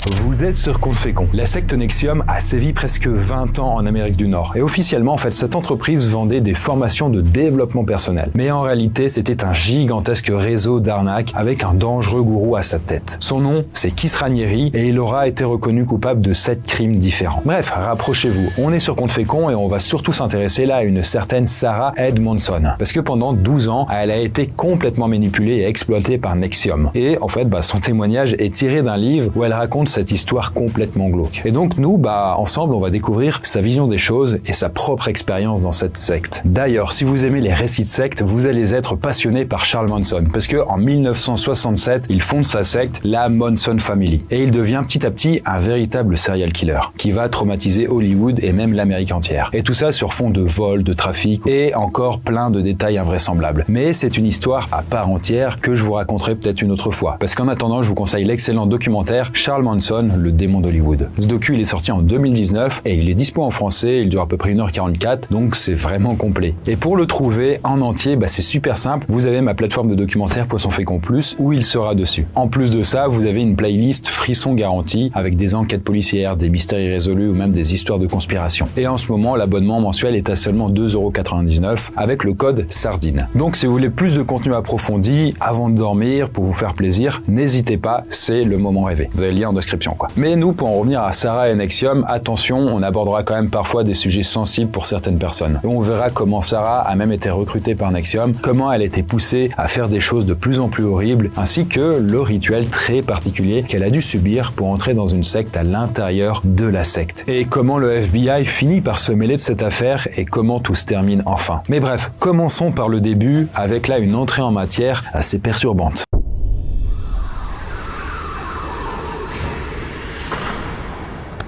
Vous êtes sur Compte Fécond. La secte NXIVM a sévi presque 20 ans en Amérique du Nord. Et officiellement, en fait, cette entreprise vendait des formations de développement personnel. Mais en réalité, c'était un gigantesque réseau d'arnaques avec un dangereux gourou à sa tête. Son nom, c'est Keith Raniere et il aura été reconnu coupable de 7 crimes différents. Bref, rapprochez-vous. On est sur Compte Fécond et on va surtout s'intéresser là à une certaine Sarah Edmondson. Parce que pendant 12 ans, elle a été complètement manipulée et exploitée par NXIVM. Et en fait, son témoignage est tiré d'un livre où elle raconte cette histoire complètement glauque. Et donc nous, ensemble, on va découvrir sa vision des choses et sa propre expérience dans cette secte. D'ailleurs, si vous aimez les récits de secte, vous allez être passionné par Charles Manson, parce que en 1967, il fonde sa secte, la Manson Family, et il devient petit à petit un véritable serial killer, qui va traumatiser Hollywood et même l'Amérique entière. Et tout ça sur fond de vol, de trafic et encore plein de détails invraisemblables. Mais c'est une histoire à part entière que je vous raconterai peut-être une autre fois, parce qu'en attendant, je vous conseille l'excellent documentaire Charles Manson, le démon d'Hollywood. Ce docu, il est sorti en 2019 et il est dispo en français, il dure à peu près 1h44, donc c'est vraiment complet. Et pour le trouver en entier, c'est super simple, vous avez ma plateforme de documentaire Poisson Fécond Plus où il sera dessus. En plus de ça, vous avez une playlist frisson garantie avec des enquêtes policières, des mystères irrésolus ou même des histoires de conspiration. Et en ce moment, l'abonnement mensuel est à seulement 2,99€ avec le code SARDINE. Donc si vous voulez plus de contenu approfondi avant de dormir pour vous faire plaisir, n'hésitez pas, c'est le moment rêvé. Vous avez le lien en description. Mais nous, pour en revenir à Sarah et NXIVM, attention, on abordera quand même parfois des sujets sensibles pour certaines personnes. Et on verra comment Sarah a même été recrutée par NXIVM, comment elle a été poussée à faire des choses de plus en plus horribles, ainsi que le rituel très particulier qu'elle a dû subir pour entrer dans une secte à l'intérieur de la secte. Et comment le FBI finit par se mêler de cette affaire et comment tout se termine enfin. Mais bref, commençons par le début, avec là une entrée en matière assez perturbante.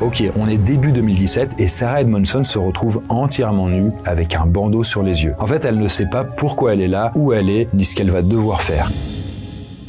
Ok, on est début 2017 et Sarah Edmondson se retrouve entièrement nue avec un bandeau sur les yeux. En fait, elle ne sait pas pourquoi elle est là, où elle est, ni ce qu'elle va devoir faire.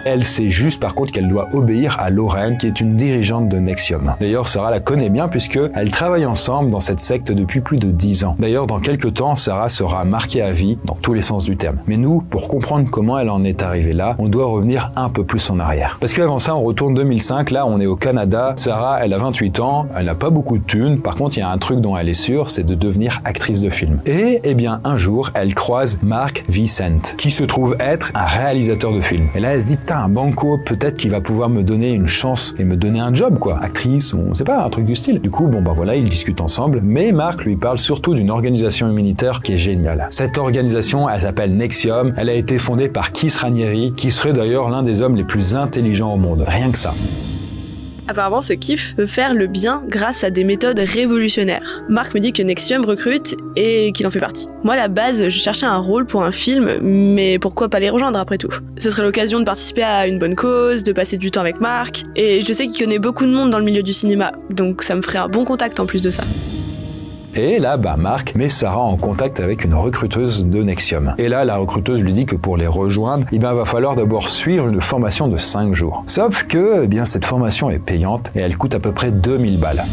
Elle sait juste par contre qu'elle doit obéir à Lorraine, qui est une dirigeante de NXIVM. D'ailleurs, Sarah la connaît bien puisque elles travaillent ensemble dans cette secte depuis plus de 10 ans. D'ailleurs, dans quelques temps, Sarah sera marquée à vie dans tous les sens du terme. Mais nous, pour comprendre comment elle en est arrivée là, on doit revenir un peu plus en arrière. Parce qu'avant ça, on retourne 2005, là on est au Canada. Sarah, elle a 28 ans, elle n'a pas beaucoup de thunes. Par contre, il y a un truc dont elle est sûre, c'est de devenir actrice de film. Et un jour, elle croise Mark Vicente, qui se trouve être un réalisateur de film. Et là, elle se dit, un banco, peut-être qu'il va pouvoir me donner une chance et me donner un job, quoi. Actrice, on sait pas, un truc du style. Du coup, ils discutent ensemble, mais Mark lui parle surtout d'une organisation humanitaire qui est géniale. Cette organisation, elle s'appelle NXIVM, elle a été fondée par Keith Raniere, qui serait d'ailleurs l'un des hommes les plus intelligents au monde. Rien que ça. Apparemment, ce Keith peut faire le bien grâce à des méthodes révolutionnaires. Marc me dit que NXIVM recrute et qu'il en fait partie. Moi, à la base, je cherchais un rôle pour un film, mais pourquoi pas les rejoindre après tout ? Ce serait l'occasion de participer à une bonne cause, de passer du temps avec Marc, et je sais qu'il connaît beaucoup de monde dans le milieu du cinéma, donc ça me ferait un bon contact en plus de ça. Et là, Marc met Sarah en contact avec une recruteuse de NXIVM. Et là, la recruteuse lui dit que pour les rejoindre, va falloir d'abord suivre une formation de 5 jours. Sauf que, cette formation est payante et elle coûte à peu près 2000 balles.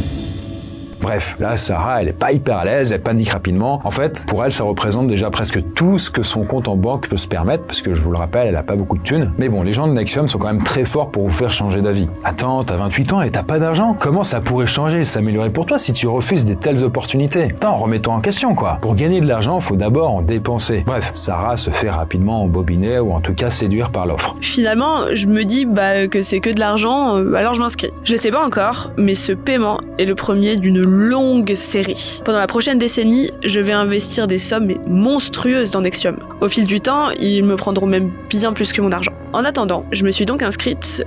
Bref, là, Sarah, elle est pas hyper à l'aise, elle panique rapidement. En fait, pour elle, ça représente déjà presque tout ce que son compte en banque peut se permettre, parce que je vous le rappelle, elle a pas beaucoup de thunes. Mais bon, les gens de NXIVM sont quand même très forts pour vous faire changer d'avis. Attends, t'as 28 ans et t'as pas d'argent? Comment ça pourrait changer, s'améliorer pour toi si tu refuses des telles opportunités? Attends, remets-toi en question, quoi. Pour gagner de l'argent, faut d'abord en dépenser. Bref, Sarah se fait rapidement embobiner ou en tout cas séduire par l'offre. Finalement, je me dis que c'est que de l'argent, alors je m'inscris. Je sais pas encore, mais ce paiement est le premier d'une longue série. Pendant la prochaine décennie, je vais investir des sommes monstrueuses dans NXIVM. Au fil du temps, ils me prendront même bien plus que mon argent. En attendant, je me suis donc inscrite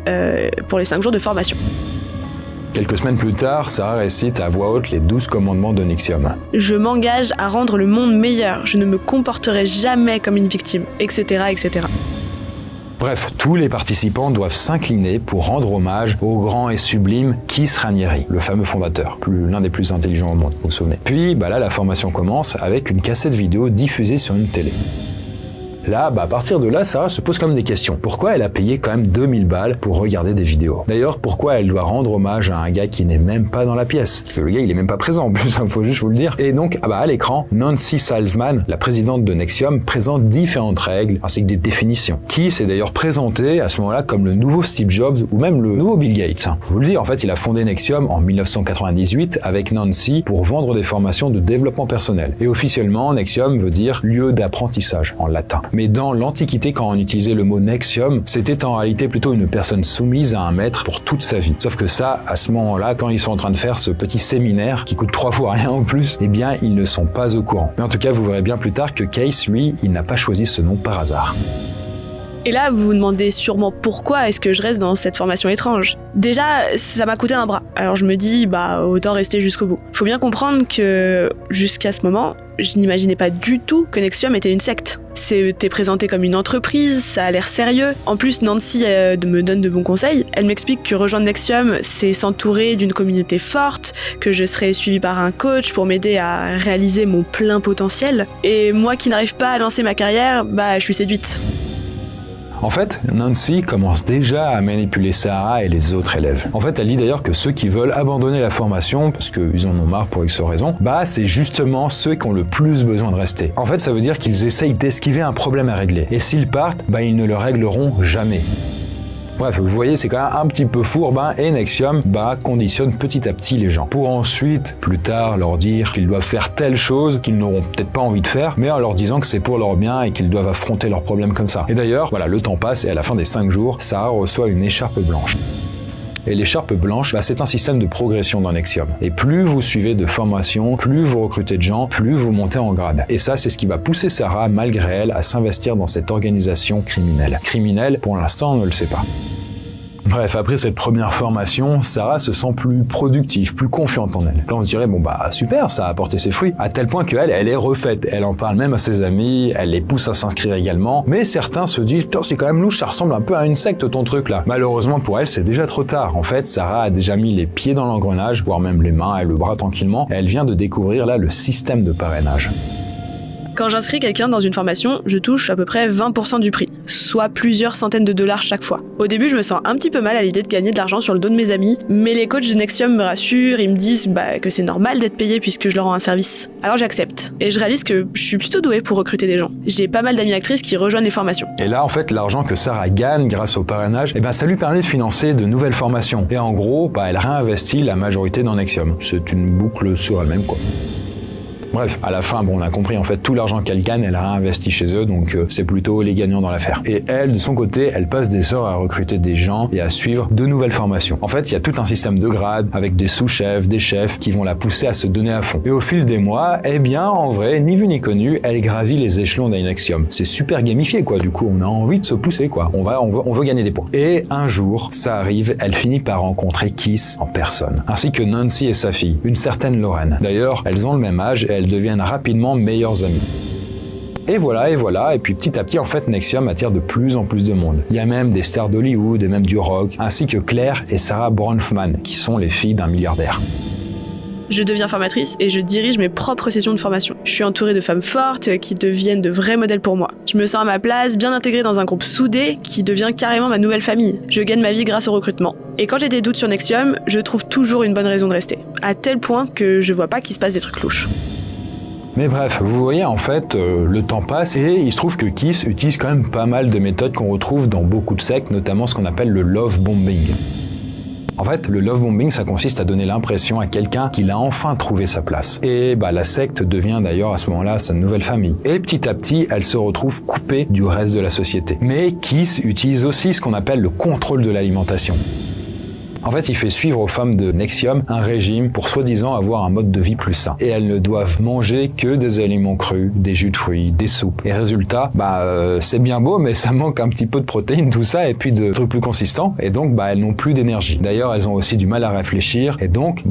pour les 5 jours de formation. Quelques semaines plus tard, Sarah récite à voix haute les 12 commandements de NXIVM. Je m'engage à rendre le monde meilleur, je ne me comporterai jamais comme une victime, etc., etc. Bref, tous les participants doivent s'incliner pour rendre hommage au grand et sublime Keith Raniere, le fameux fondateur, l'un des plus intelligents au monde, vous vous souvenez. Puis, là, la formation commence avec une cassette vidéo diffusée sur une télé. Là, à partir de là, Sarah se pose quand même des questions. Pourquoi elle a payé quand même 2000 balles pour regarder des vidéos? D'ailleurs, pourquoi elle doit rendre hommage à un gars qui n'est même pas dans la pièce? Parce que le gars, il est même pas présent en plus, faut juste vous le dire. Et donc, à l'écran, Nancy Salzman, la présidente de Nexium, présente différentes règles ainsi que des définitions. Qui s'est d'ailleurs présenté à ce moment-là comme le nouveau Steve Jobs ou même le nouveau Bill Gates. Faut vous le dire, en fait, il a fondé Nexium en 1998 avec Nancy pour vendre des formations de développement personnel. Et officiellement, Nexium veut dire lieu d'apprentissage en latin. Mais dans l'Antiquité, quand on utilisait le mot Nexium, c'était en réalité plutôt une personne soumise à un maître pour toute sa vie. Sauf que ça, à ce moment-là, quand ils sont en train de faire ce petit séminaire qui coûte 3 fois rien en plus, eh bien, ils ne sont pas au courant. Mais en tout cas, vous verrez bien plus tard que Case, lui, il n'a pas choisi ce nom par hasard. Et là, vous vous demandez sûrement pourquoi est-ce que je reste dans cette formation étrange. Déjà, ça m'a coûté un bras. Alors je me dis, autant rester jusqu'au bout. Faut bien comprendre que, jusqu'à ce moment, je n'imaginais pas du tout que Nexium était une secte. C'était présenté comme une entreprise, ça a l'air sérieux. En plus, Nancy me donne de bons conseils. Elle m'explique que rejoindre Nexium, c'est s'entourer d'une communauté forte, que je serai suivie par un coach pour m'aider à réaliser mon plein potentiel. Et moi qui n'arrive pas à lancer ma carrière, je suis séduite. En fait, Nancy commence déjà à manipuler Sarah et les autres élèves. En fait, elle dit d'ailleurs que ceux qui veulent abandonner la formation, parce qu'ils en ont marre pour X raisons, c'est justement ceux qui ont le plus besoin de rester. En fait, ça veut dire qu'ils essayent d'esquiver un problème à régler. Et s'ils partent, ils ne le régleront jamais. Bref, vous voyez, c'est quand même un petit peu fourbe, et Nexium, conditionne petit à petit les gens. Pour ensuite, plus tard, leur dire qu'ils doivent faire telle chose qu'ils n'auront peut-être pas envie de faire, mais en leur disant que c'est pour leur bien et qu'ils doivent affronter leurs problèmes comme ça. Et d'ailleurs, le temps passe et à la fin des 5 jours, Sarah reçoit une écharpe blanche. Et l'écharpe blanche, c'est un système de progression dans Nexium. Et plus vous suivez de formations, plus vous recrutez de gens, plus vous montez en grade. Et ça, c'est ce qui va pousser Sarah, malgré elle, à s'investir dans cette organisation criminelle. Criminelle, pour l'instant, on ne le sait pas. Bref, après cette première formation, Sarah se sent plus productive, plus confiante en elle. Là, on se dirait, super, ça a apporté ses fruits. À tel point qu'elle est refaite. Elle en parle même à ses amis, elle les pousse à s'inscrire également. Mais certains se disent, c'est quand même louche, ça ressemble un peu à une secte ton truc là. Malheureusement pour elle, c'est déjà trop tard. En fait, Sarah a déjà mis les pieds dans l'engrenage, voire même les mains et le bras tranquillement. Et elle vient de découvrir là le système de parrainage. Quand j'inscris quelqu'un dans une formation, je touche à peu près 20% du prix, soit plusieurs centaines de dollars chaque fois. Au début, je me sens un petit peu mal à l'idée de gagner de l'argent sur le dos de mes amis, mais les coachs de Nexium me rassurent, ils me disent que c'est normal d'être payé puisque je leur rends un service. Alors j'accepte, et je réalise que je suis plutôt douée pour recruter des gens. J'ai pas mal d'amis actrices qui rejoignent les formations. Et là, en fait, l'argent que Sarah gagne grâce au parrainage, ça lui permet de financer de nouvelles formations. Et en gros, elle réinvestit la majorité dans Nexium. C'est une boucle sur elle-même, quoi. Bref, à la fin, on a compris, en fait, tout l'argent qu'elle gagne, elle réinvestit chez eux, donc c'est plutôt les gagnants dans l'affaire. Et elle, de son côté, elle passe des heures à recruter des gens et à suivre de nouvelles formations. En fait, il y a tout un système de grades, avec des sous-chefs, des chefs, qui vont la pousser à se donner à fond. Et au fil des mois, en vrai, ni vu ni connu, elle gravit les échelons d'Nexium. C'est super gamifié, quoi, du coup, on a envie de se pousser, quoi. On veut gagner des points. Et un jour, ça arrive, elle finit par rencontrer Keith en personne, ainsi que Nancy et sa fille, une certaine Lorraine. D'ailleurs, elles ont le même âge et elles deviennent rapidement meilleures amies. Et voilà, et puis petit à petit, en fait, Nexium attire de plus en plus de monde. Il y a même des stars d'Hollywood et même du rock, ainsi que Claire et Sarah Bronfman, qui sont les filles d'un milliardaire. Je deviens formatrice et je dirige mes propres sessions de formation. Je suis entourée de femmes fortes qui deviennent de vrais modèles pour moi. Je me sens à ma place, bien intégrée dans un groupe soudé qui devient carrément ma nouvelle famille. Je gagne ma vie grâce au recrutement. Et quand j'ai des doutes sur Nexium, je trouve toujours une bonne raison de rester. À tel point que je vois pas qu'il se passe des trucs louches. Mais bref, vous voyez, en fait, le temps passe et il se trouve que Keith utilise quand même pas mal de méthodes qu'on retrouve dans beaucoup de sectes, notamment ce qu'on appelle le love bombing. En fait, le love bombing, ça consiste à donner l'impression à quelqu'un qu'il a enfin trouvé sa place. Et la secte devient d'ailleurs à ce moment-là sa nouvelle famille. Et petit à petit, elle se retrouve coupée du reste de la société. Mais Keith utilise aussi ce qu'on appelle le contrôle de l'alimentation. En fait, il fait suivre aux femmes de Nexium un régime pour soi-disant avoir un mode de vie plus sain. Et elles ne doivent manger que des aliments crus, des jus de fruits, des soupes. Et résultat, c'est bien beau, mais ça manque un petit peu de protéines, tout ça, et puis de trucs plus consistants. Et donc, elles n'ont plus d'énergie. D'ailleurs, elles ont aussi du mal à réfléchir. Et donc,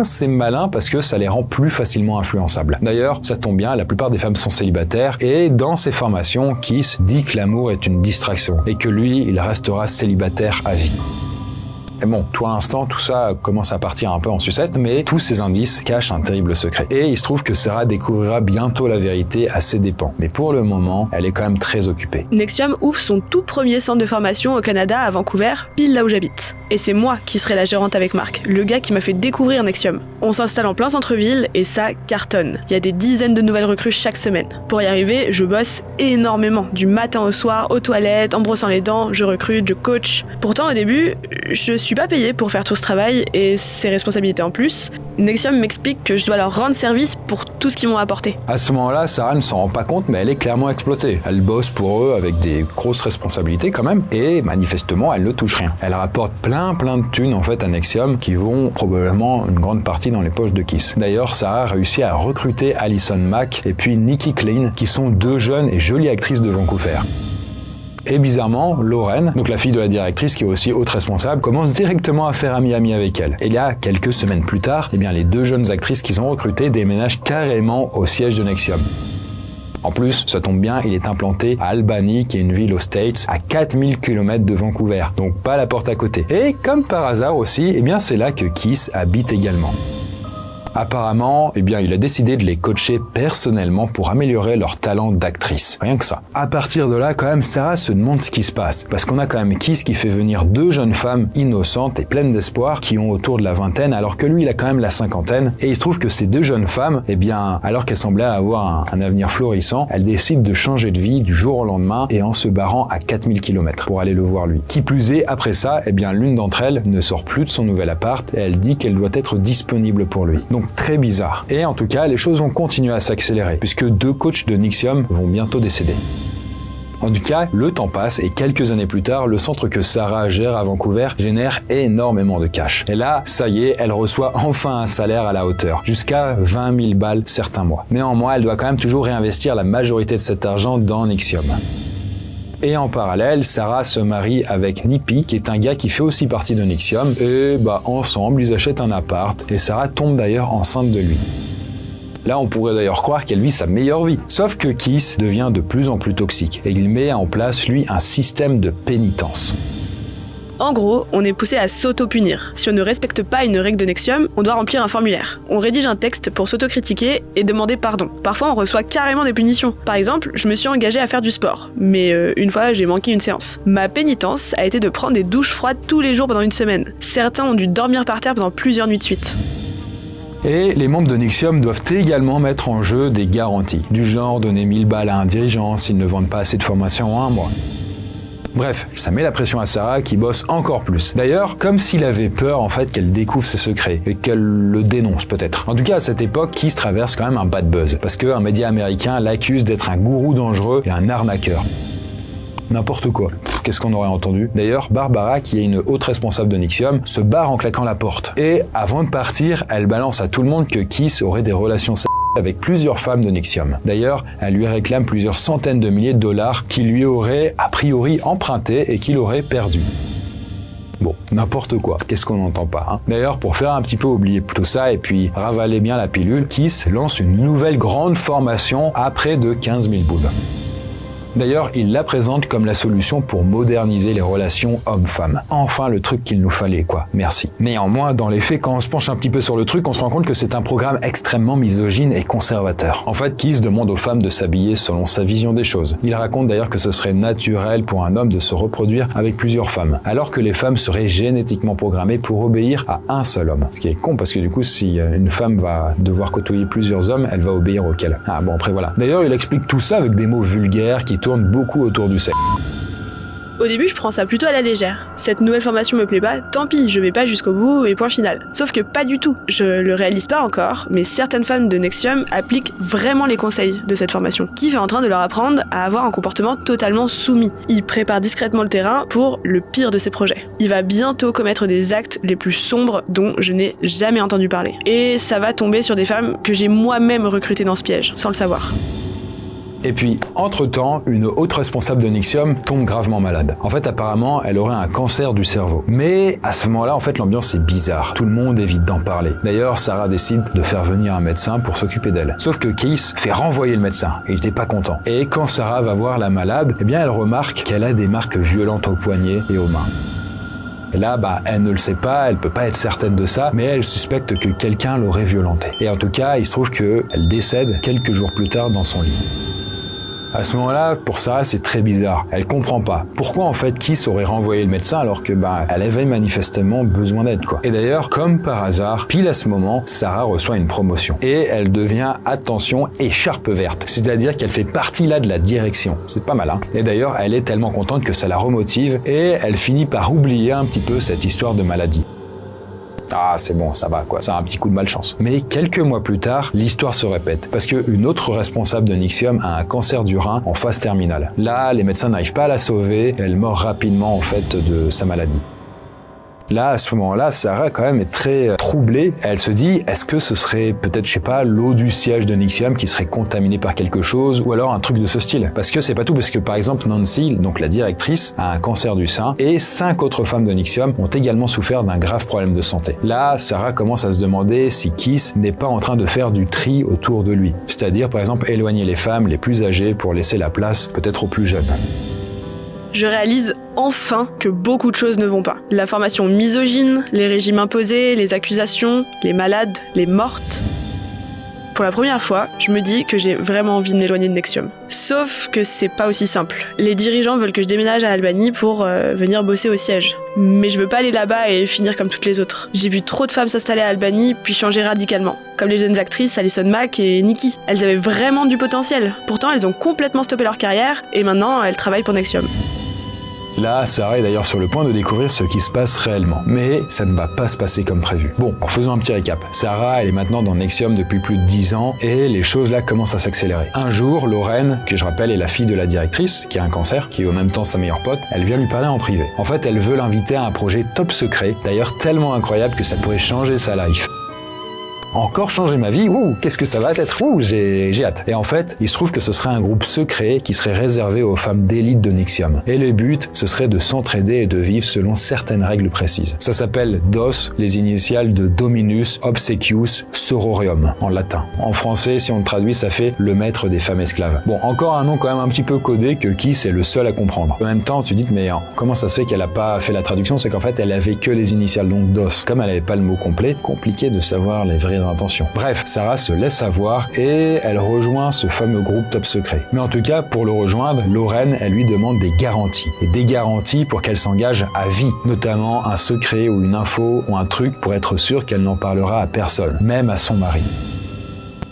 c'est malin parce que ça les rend plus facilement influençables. D'ailleurs, ça tombe bien, la plupart des femmes sont célibataires. Et dans ces formations, Keith dit que l'amour est une distraction. Et que lui, il restera célibataire à vie. Et bon, pour l'instant, tout ça commence à partir un peu en sucette, mais tous ces indices cachent un terrible secret. Et il se trouve que Sarah découvrira bientôt la vérité à ses dépens. Mais pour le moment, elle est quand même très occupée. Nexium ouvre son tout premier centre de formation au Canada, à Vancouver, pile là où j'habite. Et c'est moi qui serai la gérante avec Marc, le gars qui m'a fait découvrir Nexium. On s'installe en plein centre-ville et ça cartonne. Il y a des dizaines de nouvelles recrues chaque semaine. Pour y arriver, je bosse énormément, du matin au soir, aux toilettes, en brossant les dents, je recrute, je coach. Pourtant au début, je suis pas payée pour faire tout ce travail et ces responsabilités en plus. Nexium m'explique que je dois leur rendre service pour tout ce qu'ils m'ont apporté. À ce moment-là, Sarah ne s'en rend pas compte, mais elle est clairement exploitée. Elle bosse pour eux avec des grosses responsabilités quand même, et manifestement, elle ne touche rien. Elle rapporte plein de thunes en fait à Nexium qui vont probablement une grande partie dans les poches de Kiss. D'ailleurs, Sarah a réussi à recruter Alison Mack et puis Nikki Klein, qui sont deux jeunes et jolies actrices de Vancouver. Et bizarrement, Lauren, donc la fille de la directrice qui est aussi haute responsable, commence directement à faire ami avec elle. Et là, quelques semaines plus tard, les deux jeunes actrices qu'ils ont recrutées déménagent carrément au siège de Nexium. En plus, ça tombe bien, il est implanté à Albany, qui est une ville aux States, à 4000 km de Vancouver, donc pas la porte à côté. Et comme par hasard aussi, c'est là que Kiss habite également. Apparemment, il a décidé de les coacher personnellement pour améliorer leur talent d'actrice. Rien que ça. À partir de là, quand même, Sarah se demande ce qui se passe. Parce qu'on a quand même Kiss qui fait venir deux jeunes femmes innocentes et pleines d'espoir qui ont autour de la vingtaine, alors que lui, il a quand même la cinquantaine. Et il se trouve que ces deux jeunes femmes, alors qu'elles semblaient avoir un avenir florissant, elles décident de changer de vie du jour au lendemain et en se barrant à 4000 km pour aller le voir lui. Qui plus est, après ça, l'une d'entre elles ne sort plus de son nouvel appart et elle dit qu'elle doit être disponible pour lui. Donc très bizarre. Et en tout cas, les choses vont continuer à s'accélérer, puisque deux coachs de Nexium vont bientôt décéder. En tout cas, le temps passe et quelques années plus tard, le centre que Sarah gère à Vancouver génère énormément de cash. Et là, ça y est, elle reçoit enfin un salaire à la hauteur, jusqu'à 20 000 balles certains mois. Néanmoins, elle doit quand même toujours réinvestir la majorité de cet argent dans Nexium. Et en parallèle, Sarah se marie avec Nippy, qui est un gars qui fait aussi partie de Nexium, et ensemble, ils achètent un appart, et Sarah tombe d'ailleurs enceinte de lui. Là, on pourrait d'ailleurs croire qu'elle vit sa meilleure vie. Sauf que Kiss devient de plus en plus toxique, et il met en place, lui, un système de pénitence. En gros, on est poussé à s'auto-punir. Si on ne respecte pas une règle de Nexium, on doit remplir un formulaire. On rédige un texte pour s'autocritiquer et demander pardon. Parfois, on reçoit carrément des punitions. Par exemple, je me suis engagée à faire du sport, mais une fois, j'ai manqué une séance. Ma pénitence a été de prendre des douches froides tous les jours pendant une semaine. Certains ont dû dormir par terre pendant plusieurs nuits de suite. Et les membres de Nexium doivent également mettre en jeu des garanties, du genre donner 1000 balles à un dirigeant s'ils ne vendent pas assez de formation en un mois. Bref, ça met la pression à Sarah qui bosse encore plus. D'ailleurs, comme s'il avait peur qu'elle découvre ses secrets et qu'elle le dénonce peut-être. En tout cas, à cette époque, Kiss traverse quand même un bad buzz parce qu'un média américain l'accuse d'être un gourou dangereux et un arnaqueur. N'importe quoi. Qu'est-ce qu'on aurait entendu? D'ailleurs, Barbara, qui est une haute responsable de Nexium, se barre en claquant la porte. Et avant de partir, elle balance à tout le monde que Kiss aurait des relations avec plusieurs femmes de Nexium. D'ailleurs, elle lui réclame plusieurs centaines de milliers de dollars qu'il lui aurait a priori emprunté et qu'il aurait perdu. Bon, n'importe quoi, qu'est-ce qu'on n'entend pas, D'ailleurs, pour faire un petit peu oublier tout ça et puis ravaler bien la pilule, Kiss lance une nouvelle grande formation à près de 15 000 boules. D'ailleurs, il la présente comme la solution pour moderniser les relations hommes-femmes. Enfin, le truc qu'il nous fallait, quoi. Merci. Néanmoins, dans les faits, quand on se penche un petit peu sur le truc, on se rend compte que c'est un programme extrêmement misogyne et conservateur. En fait, Kiss demande aux femmes de s'habiller selon sa vision des choses. Il raconte d'ailleurs que ce serait naturel pour un homme de se reproduire avec plusieurs femmes, alors que les femmes seraient génétiquement programmées pour obéir à un seul homme. Ce qui est con parce que du coup, si une femme va devoir côtoyer plusieurs hommes, elle va obéir auquel. Ah bon, après voilà. D'ailleurs, il explique tout ça avec des mots vulgaires qui tourne beaucoup autour du sexe. Au début, je prends ça plutôt à la légère. Cette nouvelle formation me plaît pas, tant pis, je vais pas jusqu'au bout et point final. Sauf que pas du tout. Je le réalise pas encore, mais certaines femmes de Nexium appliquent vraiment les conseils de cette formation. Kiff est en train de leur apprendre à avoir un comportement totalement soumis. Il prépare discrètement le terrain pour le pire de ses projets. Il va bientôt commettre des actes les plus sombres dont je n'ai jamais entendu parler. Et ça va tomber sur des femmes que j'ai moi-même recrutées dans ce piège, sans le savoir. Et puis, entre-temps, une haute responsable de Nexium tombe gravement malade. En fait, apparemment, elle aurait un cancer du cerveau. Mais à ce moment-là, l'ambiance est bizarre. Tout le monde évite d'en parler. D'ailleurs, Sarah décide de faire venir un médecin pour s'occuper d'elle. Sauf que Kiss fait renvoyer le médecin. Et il n'était pas content. Et quand Sarah va voir la malade, elle remarque qu'elle a des marques violentes aux poignets et aux mains. Et là, elle ne le sait pas, elle peut pas être certaine de ça, mais elle suspecte que quelqu'un l'aurait violentée. Et en tout cas, il se trouve qu'elle décède quelques jours plus tard dans son lit. À ce moment-là, pour Sarah, c'est très bizarre. Elle comprend pas. Pourquoi, en fait, Keith aurait renvoyé le médecin alors que, elle avait manifestement besoin d'aide, quoi. Et d'ailleurs, comme par hasard, pile à ce moment, Sarah reçoit une promotion. Et elle devient, attention, écharpe verte. C'est-à-dire qu'elle fait partie, là, de la direction. C'est pas mal, hein. Et d'ailleurs, elle est tellement contente que ça la remotive et elle finit par oublier un petit peu cette histoire de maladie. Ah, c'est bon, ça va, quoi. C'est un petit coup de malchance. Mais quelques mois plus tard, l'histoire se répète. Parce qu'une autre responsable de Nexium a un cancer du rein en phase terminale. Là, les médecins n'arrivent pas à la sauver. Elle meurt rapidement, en fait, de sa maladie. Là, à ce moment-là, Sarah, quand même, est très troublée. Elle se dit, est-ce que ce serait peut-être, je sais pas, l'eau du siège de Nexium qui serait contaminée par quelque chose, ou alors un truc de ce style. Parce que c'est pas tout, parce que par exemple, Nancy, donc la directrice, a un cancer du sein, et 5 autres femmes de Nexium ont également souffert d'un grave problème de santé. Là, Sarah commence à se demander si Keith n'est pas en train de faire du tri autour de lui. C'est-à-dire, par exemple, éloigner les femmes les plus âgées pour laisser la place peut-être aux plus jeunes. Je réalise enfin que beaucoup de choses ne vont pas. La formation misogyne, les régimes imposés, les accusations, les malades, les mortes. Pour la première fois, je me dis que j'ai vraiment envie de m'éloigner de Nexium. Sauf que c'est pas aussi simple. Les dirigeants veulent que je déménage à Albany pour venir bosser au siège. Mais je veux pas aller là-bas et finir comme toutes les autres. J'ai vu trop de femmes s'installer à Albany puis changer radicalement. Comme les jeunes actrices Alison Mack et Nikki. Elles avaient vraiment du potentiel. Pourtant, elles ont complètement stoppé leur carrière et maintenant, elles travaillent pour Nexium. Là, Sarah est d'ailleurs sur le point de découvrir ce qui se passe réellement. Mais ça ne va pas se passer comme prévu. Bon, alors faisons un petit récap. Sarah, elle est maintenant dans Nexium depuis plus de 10 ans et les choses là commencent à s'accélérer. Un jour, Lorraine, que je rappelle est la fille de la directrice, qui a un cancer, qui est en même temps sa meilleure pote, elle vient lui parler en privé. En fait, elle veut l'inviter à un projet top secret, d'ailleurs tellement incroyable que ça pourrait changer sa life. Encore changer ma vie, qu'est-ce que ça va être, j'ai hâte. Et en fait, il se trouve que ce serait un groupe secret qui serait réservé aux femmes d'élite de Nexium. Et le but, ce serait de s'entraider et de vivre selon certaines règles précises. Ça s'appelle DOS, les initiales de Dominus Obsequius Sororium, en latin. En français, si on le traduit, ça fait le maître des femmes esclaves. Bon, encore un nom quand même un petit peu codé que Keith est le seul à comprendre. En même temps, tu te dis, mais comment ça se fait qu'elle a pas fait la traduction? C'est qu'en fait, elle avait que les initiales, donc DOS. Comme elle avait pas le mot complet, compliqué de savoir les vraies intentions. Bref, Sarah se laisse avoir et elle rejoint ce fameux groupe top secret. Mais en tout cas, pour le rejoindre, Lorraine, elle lui demande des garanties. Et des garanties pour qu'elle s'engage à vie. Notamment un secret ou une info ou un truc pour être sûre qu'elle n'en parlera à personne, même à son mari.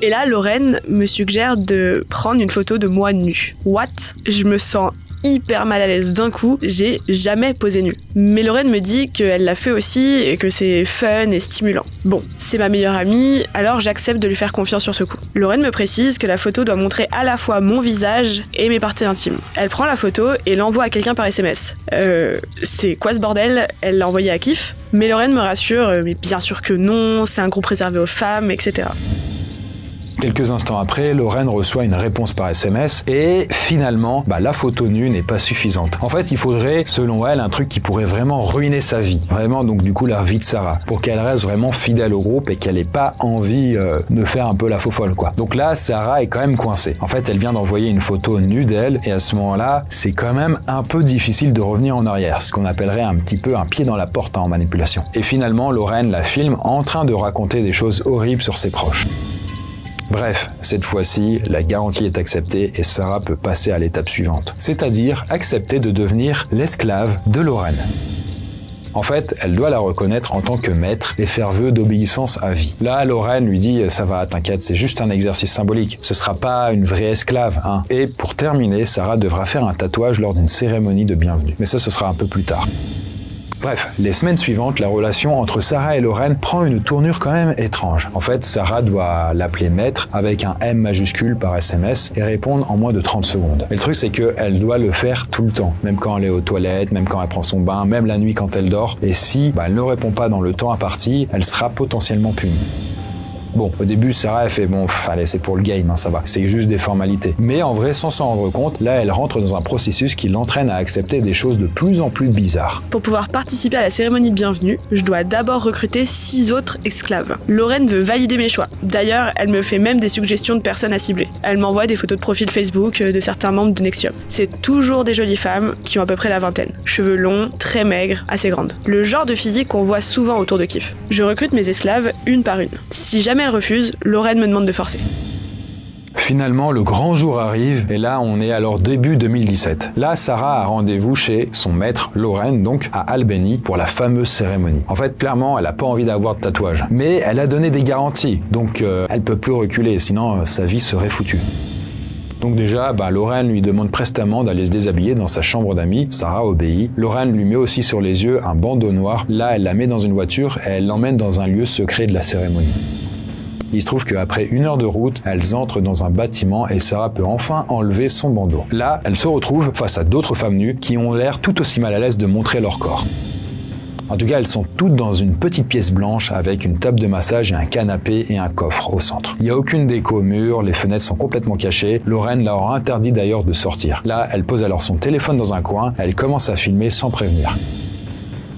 Et là, Lorraine me suggère de prendre une photo de moi nue. What? Je me sens hyper mal à l'aise d'un coup, j'ai jamais posé nu. Mais Lorraine me dit qu'elle l'a fait aussi et que c'est fun et stimulant. Bon, c'est ma meilleure amie, alors j'accepte de lui faire confiance sur ce coup. Lorraine me précise que la photo doit montrer à la fois mon visage et mes parties intimes. Elle prend la photo et l'envoie à quelqu'un par SMS. C'est quoi ce bordel? Elle l'a envoyé à Keith. Mais Lorraine me rassure, mais bien sûr que non, c'est un groupe réservé aux femmes, etc. Quelques instants après, Lorraine reçoit une réponse par SMS et finalement, la photo nue n'est pas suffisante. En fait, il faudrait, selon elle, un truc qui pourrait vraiment ruiner sa vie. Vraiment, donc du coup, la vie de Sarah. Pour qu'elle reste vraiment fidèle au groupe et qu'elle ait pas envie de faire un peu la faux folle, quoi. Donc là, Sarah est quand même coincée. En fait, elle vient d'envoyer une photo nue d'elle et à ce moment-là, c'est quand même un peu difficile de revenir en arrière. Ce qu'on appellerait un petit peu un pied dans la porte en manipulation. Et finalement, Lorraine la filme en train de raconter des choses horribles sur ses proches. Bref, cette fois-ci, la garantie est acceptée et Sarah peut passer à l'étape suivante, c'est-à-dire accepter de devenir l'esclave de Lorraine. En fait, elle doit la reconnaître en tant que maître et faire vœu d'obéissance à vie. Là, Lorraine lui dit « ça va, t'inquiète, c'est juste un exercice symbolique, ce sera pas une vraie esclave, hein ». Et pour terminer, Sarah devra faire un tatouage lors d'une cérémonie de bienvenue. Mais ça, ce sera un peu plus tard. Bref, les semaines suivantes, la relation entre Sarah et Lorraine prend une tournure quand même étrange. En fait, Sarah doit l'appeler maître avec un M majuscule par SMS et répondre en moins de 30 secondes. Mais le truc, c'est qu'elle doit le faire tout le temps, même quand elle est aux toilettes, même quand elle prend son bain, même la nuit quand elle dort. Et si elle ne répond pas dans le temps imparti, elle sera potentiellement punie. Bon, au début, Sarah, elle fait bon, allez, c'est pour le game, ça va, c'est juste des formalités. Mais en vrai, sans s'en rendre compte, là, elle rentre dans un processus qui l'entraîne à accepter des choses de plus en plus bizarres. Pour pouvoir participer à la cérémonie de bienvenue, je dois d'abord recruter 6 autres esclaves. Lorraine veut valider mes choix. D'ailleurs, elle me fait même des suggestions de personnes à cibler. Elle m'envoie des photos de profil Facebook de certains membres de Nexium. C'est toujours des jolies femmes qui ont à peu près la vingtaine. Cheveux longs, très maigres, assez grandes. Le genre de physique qu'on voit souvent autour de Kif. Je recrute mes esclaves une par une. Si jamais elle refuse, Lorraine me demande de forcer. Finalement, le grand jour arrive et là, on est alors début 2017. Là, Sarah a rendez-vous chez son maître, Lorraine, donc à Albany, pour la fameuse cérémonie. En fait, clairement, elle a pas envie d'avoir de tatouage. Mais elle a donné des garanties, donc elle peut plus reculer, sinon sa vie serait foutue. Donc déjà, Lorraine lui demande prestement d'aller se déshabiller dans sa chambre d'amis. Sarah obéit. Lorraine lui met aussi sur les yeux un bandeau noir. Là, elle la met dans une voiture et elle l'emmène dans un lieu secret de la cérémonie. Il se trouve qu'après 1 heure de route, elles entrent dans un bâtiment et Sarah peut enfin enlever son bandeau. Là, elle se retrouve face à d'autres femmes nues qui ont l'air tout aussi mal à l'aise de montrer leur corps. En tout cas, elles sont toutes dans une petite pièce blanche avec une table de massage et un canapé et un coffre au centre. Il n'y a aucune déco au mur, les fenêtres sont complètement cachées. Lorraine leur interdit d'ailleurs de sortir. Là, elle pose alors son téléphone dans un coin, elle commence à filmer sans prévenir.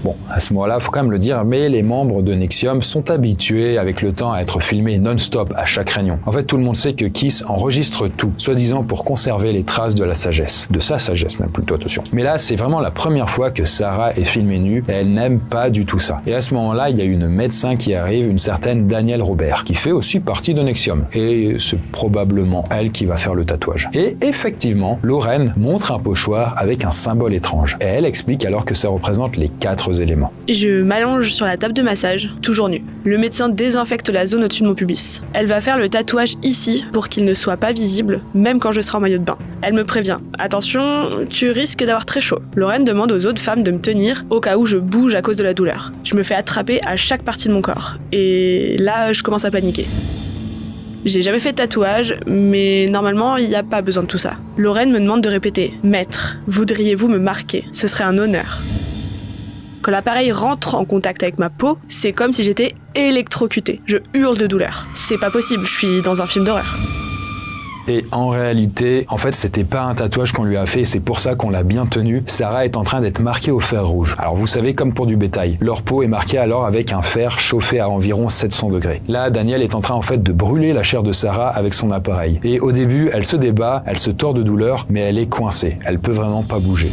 Bon, à ce moment-là, faut quand même le dire, mais les membres de Nexium sont habitués avec le temps à être filmés non-stop à chaque réunion. En fait, tout le monde sait que Kiss enregistre tout, soi-disant pour conserver les traces de la sagesse. De sa sagesse même plutôt, attention. Mais là, c'est vraiment la première fois que Sarah est filmée nue et elle n'aime pas du tout ça. Et à ce moment-là, il y a une médecin qui arrive, une certaine Danielle Robert, qui fait aussi partie de Nexium. Et c'est probablement elle qui va faire le tatouage. Et effectivement, Lorraine montre un pochoir avec un symbole étrange. Et elle explique alors que ça représente les 4 éléments. Je m'allonge sur la table de massage, toujours nue. Le médecin désinfecte la zone au-dessus de mon pubis. Elle va faire le tatouage ici pour qu'il ne soit pas visible, même quand je serai en maillot de bain. Elle me prévient. Attention, tu risques d'avoir très chaud. Lorraine demande aux autres femmes de me tenir au cas où je bouge à cause de la douleur. Je me fais attraper à chaque partie de mon corps. Et là, je commence à paniquer. J'ai jamais fait de tatouage, mais normalement, il n'y a pas besoin de tout ça. Lorraine me demande de répéter « Maître, voudriez-vous me marquer ? Ce serait un honneur. » Quand l'appareil rentre en contact avec ma peau, c'est comme si j'étais électrocutée. Je hurle de douleur. C'est pas possible, je suis dans un film d'horreur. Et en réalité, en fait, c'était pas un tatouage qu'on lui a fait, c'est pour ça qu'on l'a bien tenu. Sarah est en train d'être marquée au fer rouge. Alors vous savez, comme pour du bétail, leur peau est marquée alors avec un fer chauffé à environ 700 degrés. Là, Danielle est en train en fait de brûler la chair de Sarah avec son appareil. Et au début, elle se débat, elle se tord de douleur, mais elle est coincée. Elle peut vraiment pas bouger.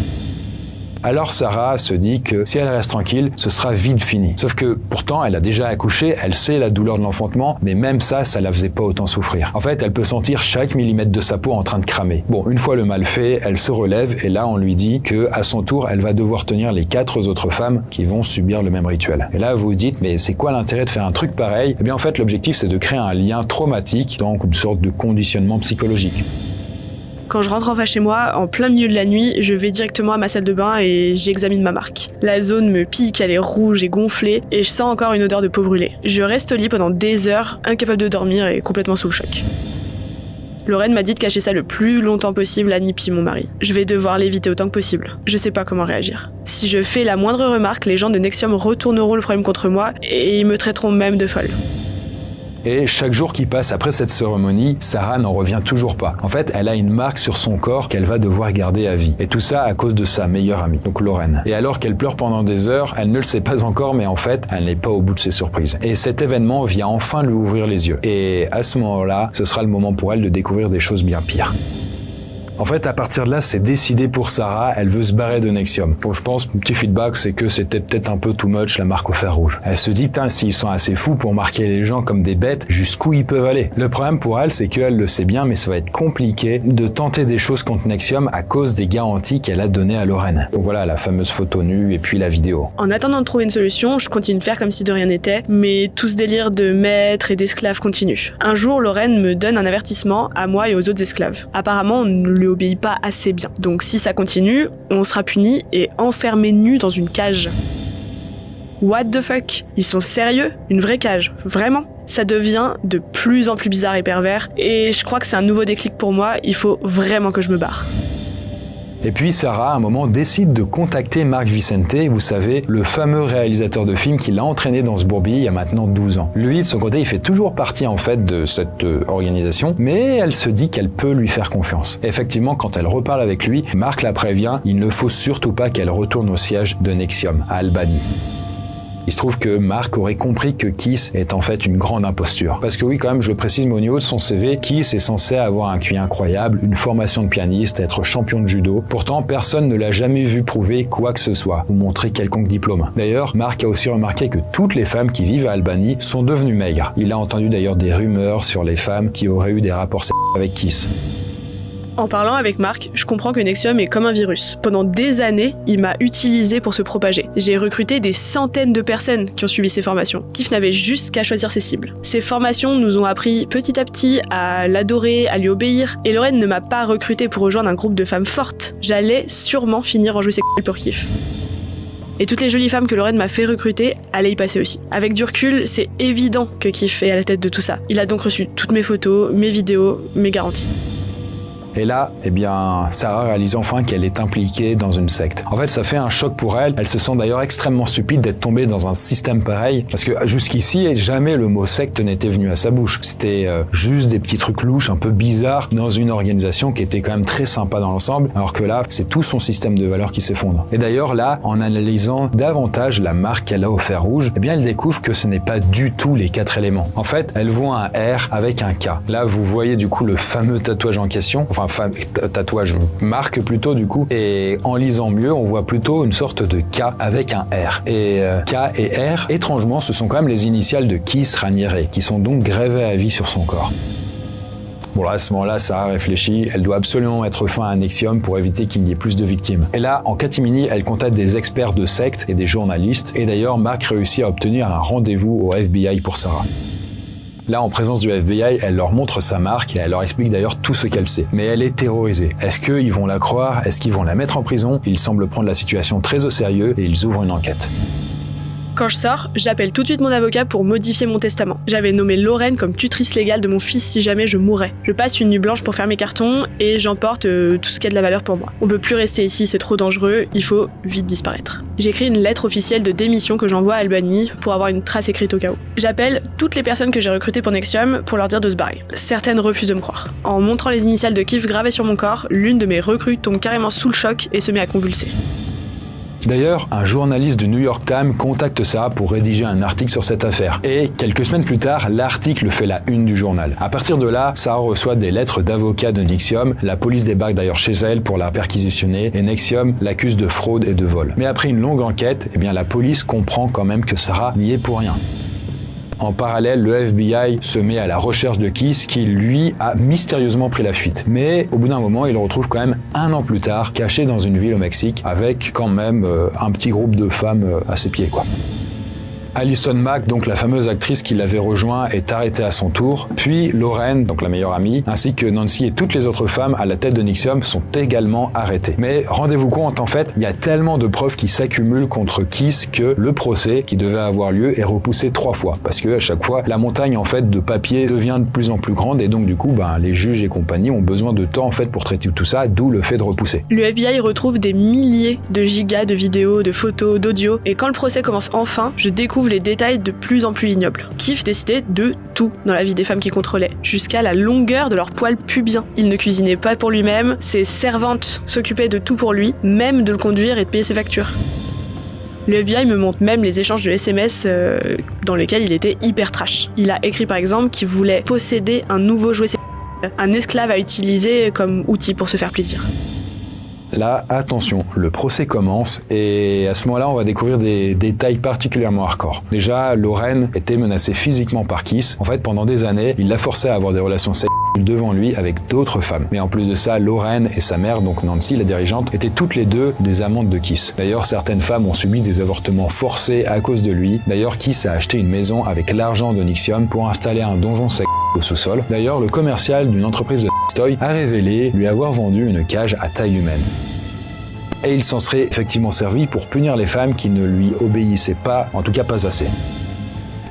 Alors Sarah se dit que si elle reste tranquille, ce sera vite fini. Sauf que pourtant, elle a déjà accouché, elle sait la douleur de l'enfantement, mais même ça la faisait pas autant souffrir. En fait, elle peut sentir chaque millimètre de sa peau en train de cramer. Bon, une fois le mal fait, elle se relève et là, on lui dit que à son tour, elle va devoir tenir les 4 autres femmes qui vont subir le même rituel. Et là, vous vous dites, mais c'est quoi l'intérêt de faire un truc pareil ? Eh bien, en fait, l'objectif, c'est de créer un lien traumatique, donc une sorte de conditionnement psychologique. Quand je rentre enfin chez moi, en plein milieu de la nuit, je vais directement à ma salle de bain et j'examine ma marque. La zone me pique, elle est rouge et gonflée, et je sens encore une odeur de peau brûlée. Je reste au lit pendant des heures, incapable de dormir et complètement sous le choc. Lorraine m'a dit de cacher ça le plus longtemps possible à Nippy, mon mari. Je vais devoir l'éviter autant que possible. Je sais pas comment réagir. Si je fais la moindre remarque, les gens de Nexium retourneront le problème contre moi et ils me traiteront même de folle. Et chaque jour qui passe après cette cérémonie, Sarah n'en revient toujours pas. En fait, elle a une marque sur son corps qu'elle va devoir garder à vie. Et tout ça à cause de sa meilleure amie, donc Lorraine. Et alors qu'elle pleure pendant des heures, elle ne le sait pas encore, mais en fait, elle n'est pas au bout de ses surprises. Et cet événement vient enfin lui ouvrir les yeux. Et à ce moment-là, ce sera le moment pour elle de découvrir des choses bien pires. En fait, à partir de là, c'est décidé pour Sarah, elle veut se barrer de Nexium. Bon, je pense, mon petit feedback, c'est que c'était peut-être un peu too much la marque au fer rouge. Elle se dit, s'ils sont assez fous pour marquer les gens comme des bêtes, jusqu'où ils peuvent aller. Le problème pour elle, c'est qu'elle le sait bien, mais ça va être compliqué de tenter des choses contre Nexium à cause des garanties qu'elle a données à Lorraine. Donc voilà, la fameuse photo nue et puis la vidéo. En attendant de trouver une solution, je continue de faire comme si de rien n'était, mais tout ce délire de maître et d'esclave continue. Un jour, Lorraine me donne un avertissement à moi et aux autres esclaves. Apparemment, on ne lui obéit pas assez bien. Donc si ça continue, on sera puni et enfermé nu dans une cage. What the fuck ? Ils sont sérieux ? Une vraie cage ? Vraiment ? Ça devient de plus en plus bizarre et pervers, et je crois que c'est un nouveau déclic pour moi, il faut vraiment que je me barre. Et puis Sarah, à un moment, décide de contacter Mark Vicente, vous savez, le fameux réalisateur de films qui l'a entraîné dans ce bourbier il y a maintenant 12 ans. Lui, de son côté, il fait toujours partie en fait de cette organisation, mais elle se dit qu'elle peut lui faire confiance. Et effectivement, quand elle reparle avec lui, Mark la prévient, il ne faut surtout pas qu'elle retourne au siège de Nexium, à Albany. Il se trouve que Mark aurait compris que Kiss est en fait une grande imposture. Parce que oui, quand même, je le précise, mais au niveau de son CV, Kiss est censé avoir un QI incroyable, une formation de pianiste, être champion de judo. Pourtant, personne ne l'a jamais vu prouver quoi que ce soit, ou montrer quelconque diplôme. D'ailleurs, Mark a aussi remarqué que toutes les femmes qui vivent à Albany sont devenues maigres. Il a entendu d'ailleurs des rumeurs sur les femmes qui auraient eu des rapports sexuels avec Kiss. En parlant avec Mark, je comprends que Nexium est comme un virus. Pendant des années, il m'a utilisé pour se propager. J'ai recruté des centaines de personnes qui ont suivi ces formations. Kif n'avait juste qu'à choisir ses cibles. Ces formations nous ont appris petit à petit à l'adorer, à lui obéir, et Lorraine ne m'a pas recruté pour rejoindre un groupe de femmes fortes. J'allais sûrement finir en jouer ses pour Kif. Et toutes les jolies femmes que Lorraine m'a fait recruter allaient y passer aussi. Avec du recul, c'est évident que Kif est à la tête de tout ça. Il a donc reçu toutes mes photos, mes vidéos, mes garanties. Et là, Sarah réalise enfin qu'elle est impliquée dans une secte. En fait, ça fait un choc pour elle. Elle se sent d'ailleurs extrêmement stupide d'être tombée dans un système pareil. Parce que jusqu'ici, jamais le mot secte n'était venu à sa bouche. C'était juste des petits trucs louches, un peu bizarres, dans une organisation qui était quand même très sympa dans l'ensemble. Alors que là, c'est tout son système de valeurs qui s'effondre. Et d'ailleurs, là, en analysant davantage la marque qu'elle a au fer rouge, elle découvre que ce n'est pas du tout les 4 éléments. En fait, elle voit un R avec un K. Là, vous voyez du coup le fameux tatouage en question. Tatouage marque plutôt du coup, et en lisant mieux on voit plutôt une sorte de K avec un R, et K et R étrangement ce sont quand même les initiales de Kiss Raniere qui sont donc gravées à vie sur son corps. Bon là, à ce moment-là, Sarah réfléchit, elle doit absolument mettre fin à Nexium pour éviter qu'il n'y ait plus de victimes. Et là, en catimini, elle contacte des experts de secte et des journalistes, et d'ailleurs Mark réussit à obtenir un rendez-vous au FBI pour Sarah. Là, en présence du FBI, elle leur montre sa marque et elle leur explique d'ailleurs tout ce qu'elle sait. Mais elle est terrorisée. Est-ce qu'ils vont la croire? Est-ce qu'ils vont la mettre en prison? Ils semblent prendre la situation très au sérieux et ils ouvrent une enquête. Quand je sors, j'appelle tout de suite mon avocat pour modifier mon testament. J'avais nommé Lorraine comme tutrice légale de mon fils si jamais je mourais. Je passe une nuit blanche pour faire mes cartons et j'emporte tout ce qui a de la valeur pour moi. On peut plus rester ici, c'est trop dangereux, il faut vite disparaître. J'écris une lettre officielle de démission que j'envoie à Albany pour avoir une trace écrite au cas où. J'appelle toutes les personnes que j'ai recrutées pour Nexium pour leur dire de se barrer. Certaines refusent de me croire. En montrant les initiales de Kif gravées sur mon corps, l'une de mes recrues tombe carrément sous le choc et se met à convulser. D'ailleurs, un journaliste du New York Times contacte Sarah pour rédiger un article sur cette affaire. Et quelques semaines plus tard, l'article fait la une du journal. À partir de là, Sarah reçoit des lettres d'avocats de Nexium. La police débarque d'ailleurs chez elle pour la perquisitionner et Nexium l'accuse de fraude et de vol. Mais après une longue enquête, la police comprend quand même que Sarah n'y est pour rien. En parallèle, le FBI se met à la recherche de Kiss qui, lui, a mystérieusement pris la fuite. Mais au bout d'un moment, il le retrouve quand même 1 an plus tard, caché dans une ville au Mexique, avec quand même un petit groupe de femmes à ses pieds, quoi. Allison Mack, donc la fameuse actrice qui l'avait rejoint, est arrêtée à son tour. Puis Lorraine, donc la meilleure amie, ainsi que Nancy et toutes les autres femmes à la tête de Nexium sont également arrêtées. Mais rendez-vous compte, en fait, il y a tellement de preuves qui s'accumulent contre Kiss que le procès qui devait avoir lieu est repoussé 3 fois. Parce que à chaque fois, la montagne en fait de papier devient de plus en plus grande et donc du coup, les juges et compagnie ont besoin de temps en fait pour traiter tout ça, d'où le fait de repousser. Le FBI retrouve des milliers de gigas de vidéos, de photos, d'audio, et quand le procès commence enfin, je découvre les détails de plus en plus ignobles. Kif décidait de tout dans la vie des femmes qu'il contrôlait, jusqu'à la longueur de leurs poils pubiens. Il ne cuisinait pas pour lui-même, ses servantes s'occupaient de tout pour lui, même de le conduire et de payer ses factures. Le FBI me montre même les échanges de SMS dans lesquels il était hyper trash. Il a écrit par exemple qu'il voulait posséder un nouveau jouet un esclave à utiliser comme outil pour se faire plaisir. Là, attention, le procès commence et à ce moment-là, on va découvrir des détails particulièrement hardcore. Déjà, Lorraine était menacée physiquement par Kiss. En fait, pendant des années, il la forçait à avoir des relations sexuelles devant lui avec d'autres femmes. Mais en plus de ça, Lorraine et sa mère, donc Nancy, la dirigeante, étaient toutes les deux des amantes de Kiss. D'ailleurs, certaines femmes ont subi des avortements forcés à cause de lui. D'ailleurs, Kiss a acheté une maison avec l'argent de Nexium pour installer un donjon sexuel au sous-sol. D'ailleurs, le commercial d'une entreprise de toy a révélé lui avoir vendu une cage à taille humaine. Et il s'en serait effectivement servi pour punir les femmes qui ne lui obéissaient pas, en tout cas pas assez.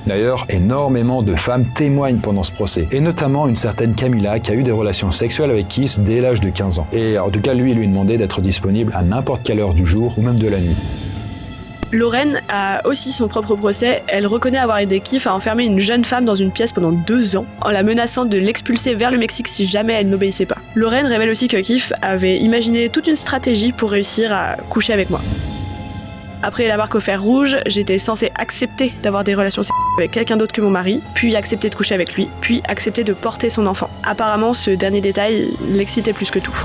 D'ailleurs, énormément de femmes témoignent pendant ce procès, et notamment une certaine Camilla qui a eu des relations sexuelles avec Keith dès l'âge de 15 ans. Et en tout cas, lui demandait d'être disponible à n'importe quelle heure du jour ou même de la nuit. Lauren a aussi son propre procès. Elle reconnaît avoir aidé Keith à enfermer une jeune femme dans une pièce pendant 2 ans, en la menaçant de l'expulser vers le Mexique si jamais elle n'obéissait pas. Lauren révèle aussi que Keith avait imaginé toute une stratégie pour réussir à coucher avec moi. Après la marque au fer rouge, j'étais censée accepter d'avoir des relations sexuelles avec quelqu'un d'autre que mon mari, puis accepter de coucher avec lui, puis accepter de porter son enfant. Apparemment, ce dernier détail l'excitait plus que tout.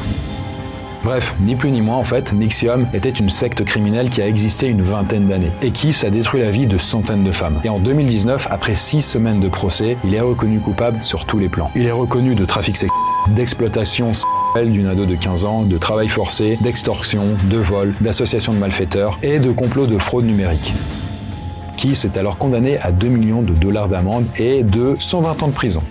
Bref, ni plus ni moins en fait, NXIVM était une secte criminelle qui a existé une vingtaine d'années et qui a détruit la vie de centaines de femmes. Et en 2019, après 6 semaines de procès, il est reconnu coupable sur tous les plans. Il est reconnu de trafic sexuel, d'exploitation sexuelle d'une ado de 15 ans, de travail forcé, d'extorsion, de vol, d'association de malfaiteurs et de complot de fraude numérique. Keith est alors condamné à 2 millions de dollars d'amende et de 120 ans de prison.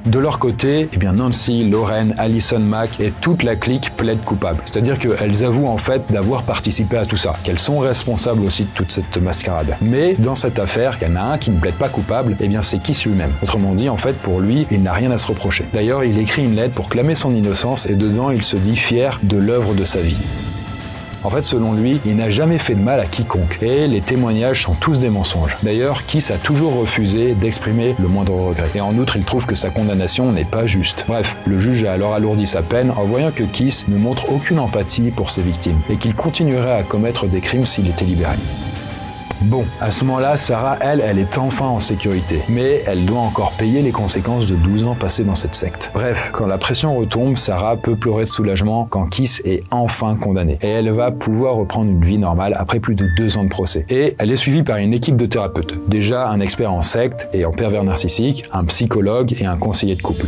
De leur côté, Nancy, Lauren, Allison Mack et toute la clique plaident coupables. C'est-à-dire qu'elles avouent en fait d'avoir participé à tout ça, qu'elles sont responsables aussi de toute cette mascarade. Mais dans cette affaire, il y en a un qui ne plaide pas coupable, c'est Keith lui-même. Autrement dit, en fait, pour lui, il n'a rien à se reprocher. D'ailleurs, il écrit une lettre pour clamer son innocence et dedans, il se dit fier de l'œuvre de sa vie. En fait, selon lui, il n'a jamais fait de mal à quiconque, et les témoignages sont tous des mensonges. D'ailleurs, Keith a toujours refusé d'exprimer le moindre regret. Et en outre, il trouve que sa condamnation n'est pas juste. Bref, le juge a alors alourdi sa peine en voyant que Keith ne montre aucune empathie pour ses victimes, et qu'il continuerait à commettre des crimes s'il était libéré. Bon, à ce moment-là, Sarah, elle est enfin en sécurité, mais elle doit encore payer les conséquences de 12 ans passés dans cette secte. Bref, quand la pression retombe, Sarah peut pleurer de soulagement quand Keith est enfin condamné, et elle va pouvoir reprendre une vie normale après plus de 2 ans de procès. Et elle est suivie par une équipe de thérapeutes, déjà un expert en secte et en pervers narcissique, un psychologue et un conseiller de couple.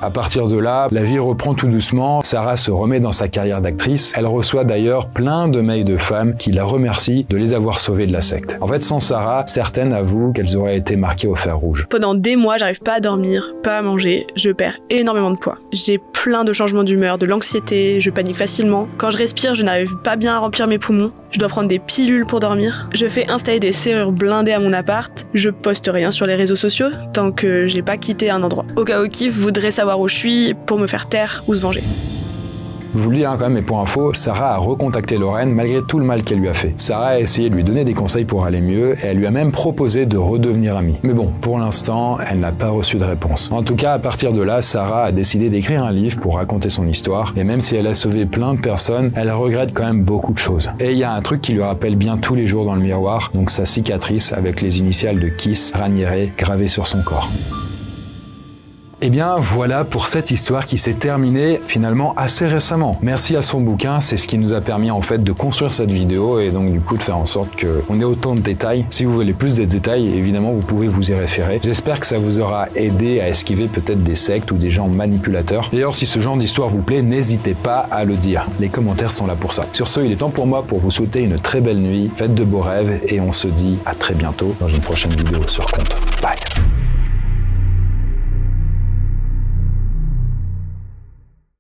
À partir de là, la vie reprend tout doucement, Sarah se remet dans sa carrière d'actrice, elle reçoit d'ailleurs plein de mails de femmes qui la remercient de les avoir sauvées de la secte. En fait, sans Sarah, certaines avouent qu'elles auraient été marquées au fer rouge. Pendant des mois, j'arrive pas à dormir, pas à manger, je perds énormément de poids. J'ai plein de changements d'humeur, de l'anxiété, je panique facilement. Quand je respire, je n'arrive pas bien à remplir mes poumons. Je dois prendre des pilules pour dormir. Je fais installer des serrures blindées à mon appart. Je poste rien sur les réseaux sociaux tant que j'ai pas quitté un endroit. Au cas où Keith voudrait savoir où je suis pour me faire taire ou se venger. Je vous le dis quand même, mais pour info, Sarah a recontacté Lauren malgré tout le mal qu'elle lui a fait. Sarah a essayé de lui donner des conseils pour aller mieux et elle lui a même proposé de redevenir amie. Mais bon, pour l'instant, elle n'a pas reçu de réponse. En tout cas, à partir de là, Sarah a décidé d'écrire un livre pour raconter son histoire et même si elle a sauvé plein de personnes, elle regrette quand même beaucoup de choses. Et il y a un truc qui lui rappelle bien tous les jours dans le miroir, donc sa cicatrice avec les initiales de Keith Raniere gravées sur son corps. Et bien voilà pour cette histoire qui s'est terminée finalement assez récemment. Merci à son bouquin, c'est ce qui nous a permis en fait de construire cette vidéo et donc du coup de faire en sorte qu'on ait autant de détails. Si vous voulez plus de détails, évidemment vous pouvez vous y référer. J'espère que ça vous aura aidé à esquiver peut-être des sectes ou des gens manipulateurs. D'ailleurs si ce genre d'histoire vous plaît, n'hésitez pas à le dire. Les commentaires sont là pour ça. Sur ce, il est temps pour moi pour vous souhaiter une très belle nuit, faites de beaux rêves et on se dit à très bientôt dans une prochaine vidéo sur Compte.